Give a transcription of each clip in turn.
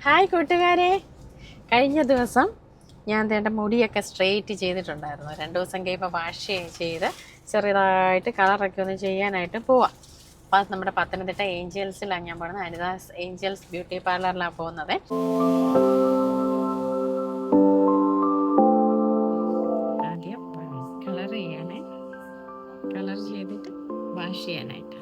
Hi കൂട്ടുകാരെ, കഴിഞ്ഞ ദിവസം ഞാൻ എൻ്റെ മുടിയൊക്കെ സ്ട്രെയിറ്റ് ചെയ്തിട്ടുണ്ടായിരുന്നു. 2 ദിവസം കഴിയുമ്പോൾ വാഷ് ചെയ്ത് ചെറുതായിട്ട് കളറൊക്കെ ഒന്ന് ചെയ്യാനായിട്ട് പോവാം. അപ്പോൾ അത് നമ്മുടെ പത്തനംതിട്ട ഏഞ്ചൽസിലാണ് ഞാൻ പോകുന്നത്. അനിതാസ് ഏഞ്ചൽസ് ബ്യൂട്ടി പാർലറിലാണ് പോകുന്നത്. ആദ്യം കളർ ചെയ്യണേ, കളർ ചെയ്തിട്ട് വാഷ് ചെയ്യാനായിട്ടാണ്.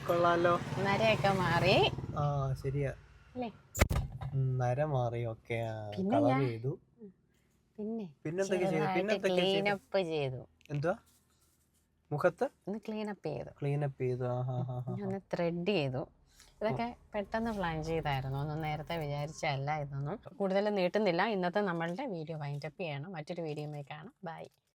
കൊള്ളാലോ, നരയൊക്കെ മാറി. ആ ശരിയാ, അല്ലേ? നര മാറി. ഓക്കെ, പിന്നെ കളർ ഞാൻ ചെയ്തു. ചെറുതായിട്ട് ക്ലീനപ്പ് ചെയ്തു. എന്തുവാ മുഖത്ത് ഒന്ന് ക്ലീനപ്പ് ചെയ്തു. ഒന്ന് ത്രെഡ് ചെയ്തു. ഇതൊക്കെ പെട്ടെന്ന് പ്ലാൻ ചെയ്തായിരുന്നു, ഒന്നും നേരത്തെ വിചാരിച്ചല്ല. ഇതൊന്നും കൂടുതൽ നീട്ടുന്നില്ല. ഇന്നത്തെ നമ്മളുടെ വീഡിയോ വൈൻഡപ്പ് ചെയ്യണം. മറ്റൊരു വീഡിയോയിൽ കാണാം. ബൈ.